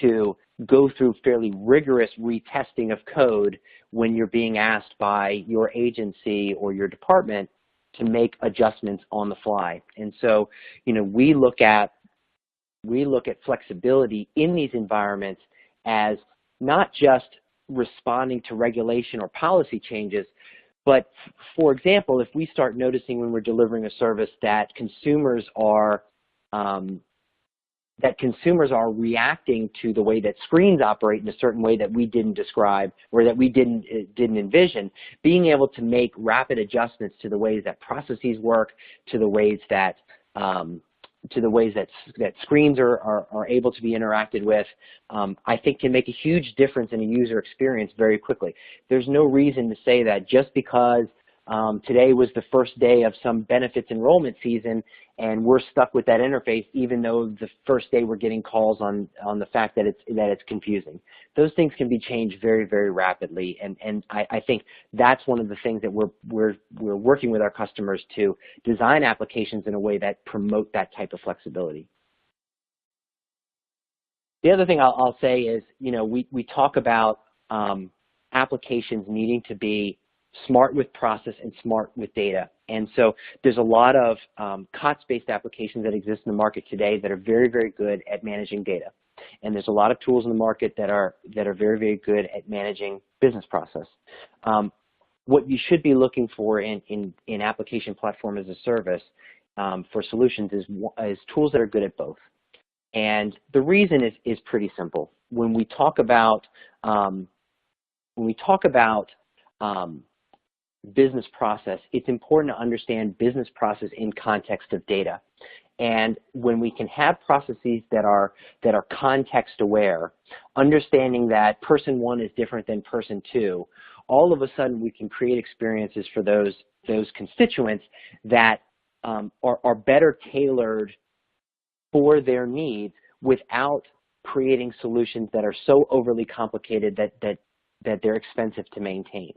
to go through fairly rigorous retesting of code when you're being asked by your agency or your department to make adjustments on the fly. And so, we look at flexibility in these environments as not just responding to regulation or policy changes, but for example, if we start noticing when we're delivering a service that consumers are reacting to the way that screens operate in a certain way that we didn't describe or that we didn't envision, being able to make rapid adjustments to the ways that processes work, to the ways that screens are able to be interacted with, I think can make a huge difference in a user experience very quickly. There's no reason to say that just because today was the first day of some benefits enrollment season and we're stuck with that interface, even though the first day we're getting calls on the fact that it's confusing. Those things can be changed very, very rapidly, and I think that's one of the things that we're working with our customers to design applications in a way that promote that type of flexibility. The other thing I'll say is, we talk about applications needing to be smart with process and smart with data. And so there's a lot of COTS-based applications that exist in the market today that are very, very good at managing data. And there's a lot of tools in the market that are very, very good at managing business process. What you should be looking for in application platform as a service for solutions is tools that are good at both. And the reason is pretty simple. When we talk about business process, it's important to understand business process in context of data. And when we can have processes that are context aware, understanding that person one is different than person two, all of a sudden we can create experiences for those constituents that are better tailored for their needs without creating solutions that are so overly complicated that they're expensive to maintain.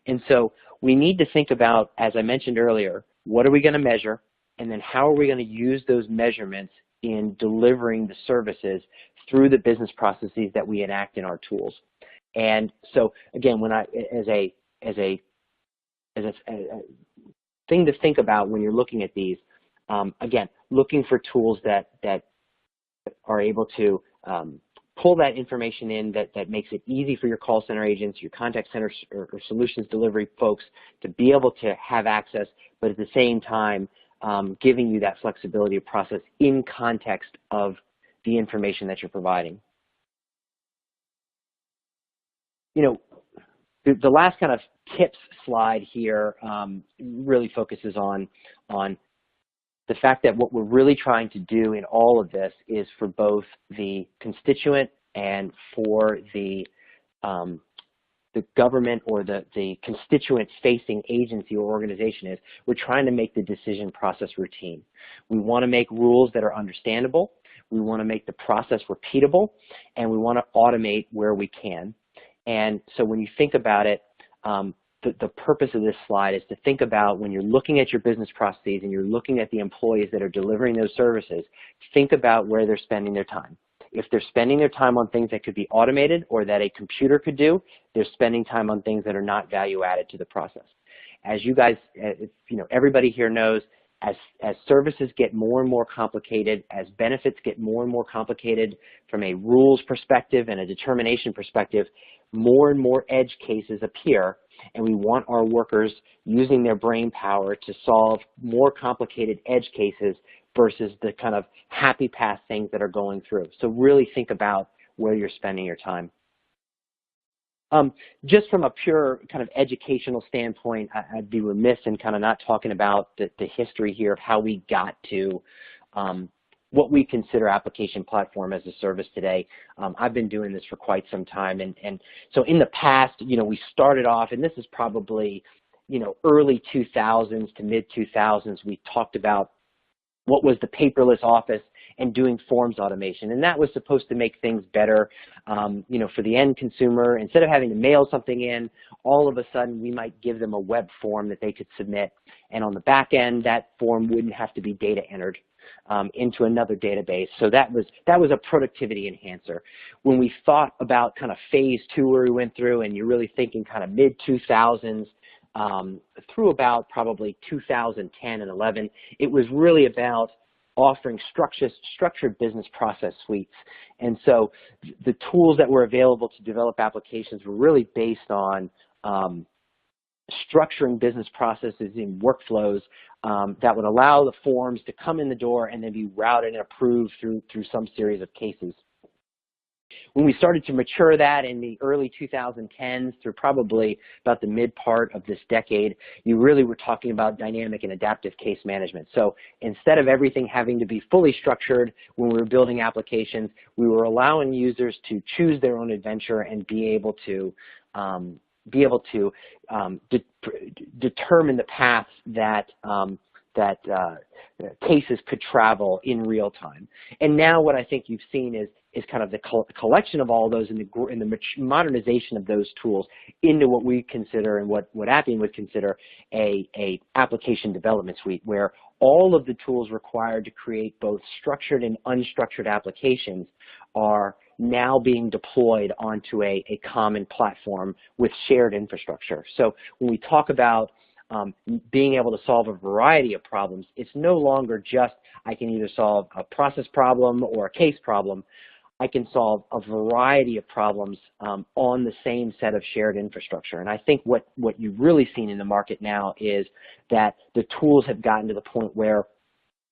And so we need to think about, as I mentioned earlier, what are we going to measure, and then how are we going to use those measurements in delivering the services through the business processes that we enact in our tools. And so again, when as a thing to think about when you're looking at these, again, looking for tools that are able to pull that information in that makes it easy for your call center agents, your contact center or solutions delivery folks to be able to have access, but at the same time giving you that flexibility of process in context of the information that you're providing. You know, the last kind of tips slide here really focuses on the fact that what we're really trying to do in all of this is for both the constituent and for the government or the constituent-facing agency or organization is, we're trying to make the decision process routine. We want to make rules that are understandable. We want to make the process repeatable, and we want to automate where we can. And so when you think about it, the purpose of this slide is to think about when you're looking at your business processes and you're looking at the employees that are delivering those services, think about where they're spending their time. If they're spending their time on things that could be automated or that a computer could do, they're spending time on things that are not value added to the process. As you guys, you know, everybody here knows, as services get more and more complicated, as benefits get more and more complicated from a rules perspective and a determination perspective, more and more edge cases appear, and we want our workers using their brain power to solve more complicated edge cases versus the kind of happy path things that are going through. So really think about where you're spending your time. Just from a pure kind of educational standpoint, I'd be remiss in kind of not talking about the history here of how we got to what we consider application platform as a service today. I've been doing this for quite some time, and so in the past, you know, we started off, and this is probably, you know, early 2000s to mid 2000s. We talked about what was the paperless office and doing forms automation, and that was supposed to make things better, you know, for the end consumer. Instead of having to mail something in, all of a sudden we might give them a web form that they could submit, and on the back end, that form wouldn't have to be data entered into another database. So that was a productivity enhancer. When we thought about kind of phase two where we went through, and you're really thinking kind of mid 2000s through about probably 2010 and 11, it was really about offering structured business process suites. And so the tools that were available to develop applications were really based on structuring business processes in workflows that would allow the forms to come in the door and then be routed and approved through some series of cases. When we started to mature that in the early 2010s through probably about the mid part of this decade, you really were talking about dynamic and adaptive case management. So instead of everything having to be fully structured when we were building applications, we were allowing users to choose their own adventure and be able to determine the paths that cases could travel in real time. And now what I think you've seen is kind of the collection of all those in the modernization of those tools into what we consider and what Appian would consider a application development suite, where all of the tools required to create both structured and unstructured applications are now being deployed onto a common platform with shared infrastructure. So when we talk about being able to solve a variety of problems. It's no longer just I can either solve a process problem or a case problem. I can solve a variety of problems on the same set of shared infrastructure. And I think what you've really seen in the market now is that the tools have gotten to the point where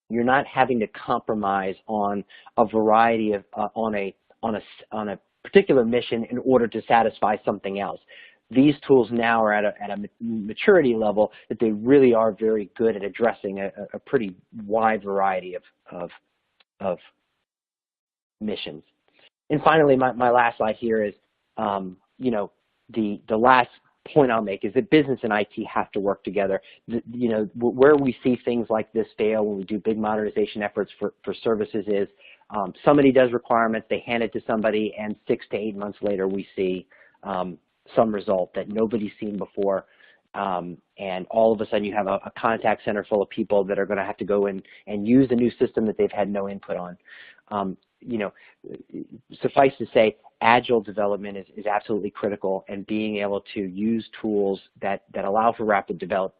you're not having to compromise on a variety of on a particular mission in order to satisfy something else. These tools now are at a maturity level that they really are very good at addressing a pretty wide variety of missions. And finally, my last slide here is, you know, the last point I'll make is that business and IT have to work together. You know, where we see things like this fail when we do big modernization efforts for services is somebody does requirements, they hand it to somebody, and 6 to 8 months later we see some result that nobody's seen before. And all of a sudden you have a contact center full of people that are going to have to go in and use a new system that they've had no input on. You know, suffice to say, agile development is absolutely critical, and being able to use tools that allow for rapid development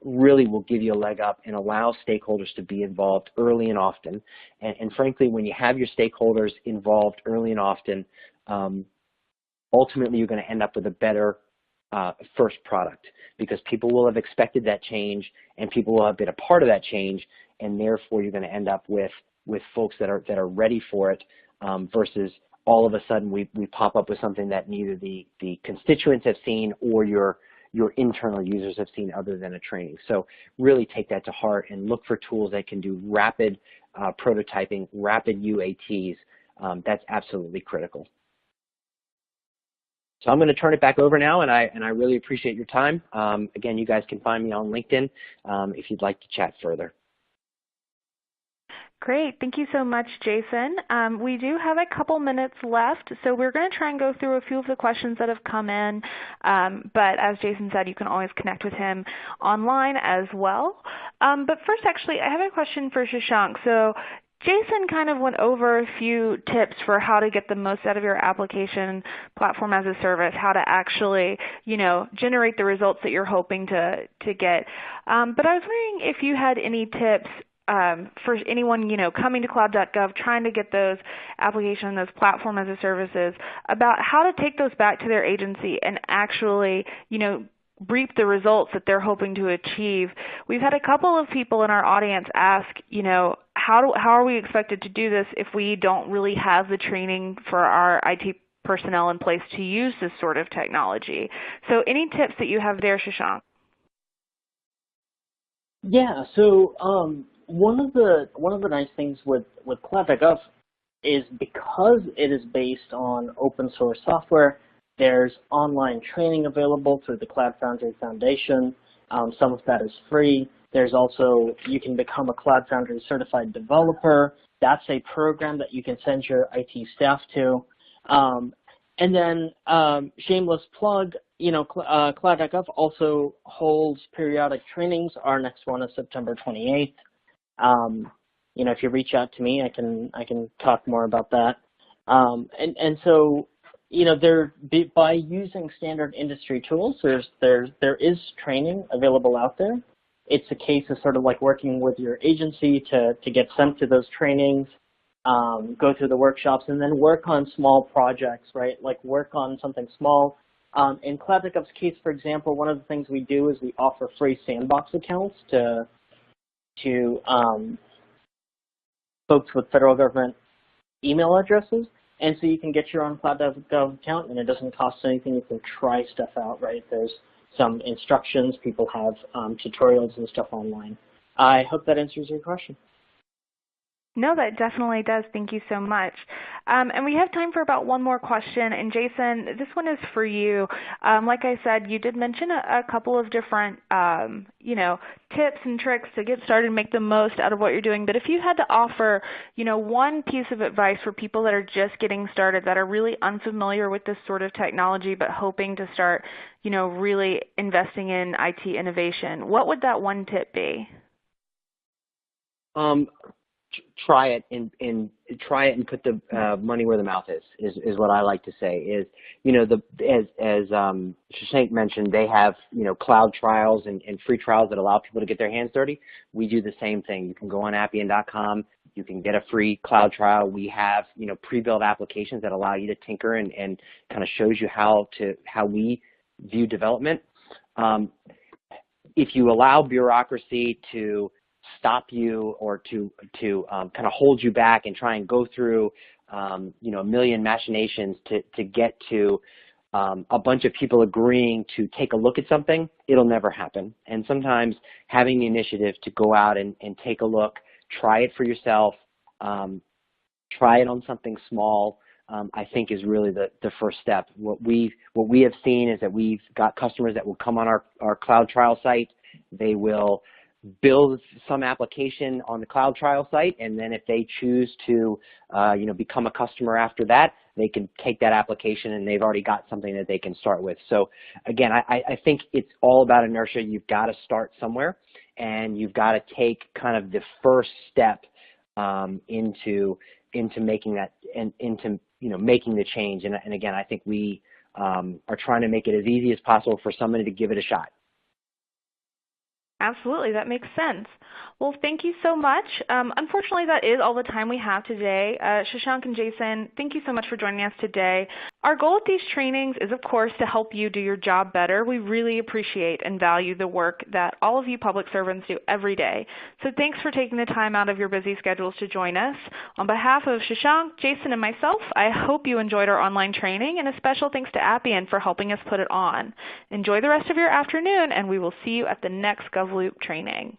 really will give you a leg up and allow stakeholders to be involved early and often. And frankly, when you have your stakeholders involved early and often, ultimately you're going to end up with a better first product, because people will have expected that change and people will have been a part of that change, and therefore you're going to end up with folks that are ready for it, versus all of a sudden we pop up with something that neither the constituents have seen or your internal users have seen other than a training. So really take that to heart and look for tools that can do rapid prototyping, rapid UATs. That's absolutely critical. So I'm going to turn it back over now, and I really appreciate your time. Again, you guys can find me on LinkedIn if you'd like to chat further. Great. Thank you so much, Jason. We do have a couple minutes left, so we're going to try and go through a few of the questions that have come in. But as Jason said, you can always connect with him online as well. But first, actually, I have a question for Shashank. So Jason kind of went over a few tips for how to get the most out of your application platform as a service, how to actually, you know, generate the results that you're hoping to get. But I was wondering if you had any tips for anyone, you know, coming to cloud.gov, trying to get those applications, those platform as a services, about how to take those back to their agency and actually, you know, reap the results that they're hoping to achieve. We've had a couple of people in our audience ask, you know, how are we expected to do this if we don't really have the training for our IT personnel in place to use this sort of technology? So any tips that you have there, Shashank? Yeah, so one of the nice things with cloud.gov is because it is based on open source software, there's online training available through the Cloud Foundry Foundation. Some of that is free. There's also, you can become a Cloud Foundry certified developer. That's a program that you can send your IT staff to. And then shameless plug, you know, cloud.gov also holds periodic trainings. Our next one is September 28th. You know, if you reach out to me, I can talk more about that. And so, you know, by using standard industry tools, there is training available out there. It's a case of sort of like working with your agency to get sent to those trainings, go through the workshops, and then work on small projects, right? Like work on something small. In cloud.gov's case, for example, one of the things we do is we offer free sandbox accounts to folks with federal government email addresses. And so you can get your own cloud.gov account, and it doesn't cost anything. You can try stuff out, right? There's some instructions. People have tutorials and stuff online. I hope that answers your question. No, that definitely does. Thank you so much. And we have time for about one more question. And Jason, this one is for you. Like I said, you did mention a couple of different, you know, tips and tricks to get started and make the most out of what you're doing. But if you had to offer, you know, one piece of advice for people that are just getting started, that are really unfamiliar with this sort of technology, but hoping to start, you know, really investing in IT innovation, what would that one tip be? try it and try it and put the money where the mouth is what I like to say. Is, you know, as Shashank mentioned, they have, you know, cloud trials and free trials that allow people to get their hands dirty. We do the same thing. You can go on Appian.com. You can get a free cloud trial. We have, you know, pre-built applications that allow you to tinker and kind of shows you how we view development. If you allow bureaucracy to stop you or to kind of hold you back and try and go through, you know, a million machinations to get to a bunch of people agreeing to take a look at something, it'll never happen. And sometimes having the initiative to go out and take a look, try it for yourself, try it on something small, I think is really the first step. What we have seen is that we've got customers that will come on our cloud trial site. They will build some application on the cloud trial site, and then if they choose to you know, become a customer after that, they can take that application and they've already got something that they can start with. So again, I think it's all about inertia. You've got to start somewhere, and you've got to take kind of the first step into making that, and into, you know, making the change. And again, I think we are trying to make it as easy as possible for somebody to give it a shot. Absolutely, that makes sense. Well, thank you so much. Unfortunately, that is all the time we have today. Shashank and Jason, thank you so much for joining us today. Our goal with these trainings is, of course, to help you do your job better. We really appreciate and value the work that all of you public servants do every day. So thanks for taking the time out of your busy schedules to join us. On behalf of Shashank, Jason, and myself, I hope you enjoyed our online training, and a special thanks to Appian for helping us put it on. Enjoy the rest of your afternoon, and we will see you at the next GovLoop training.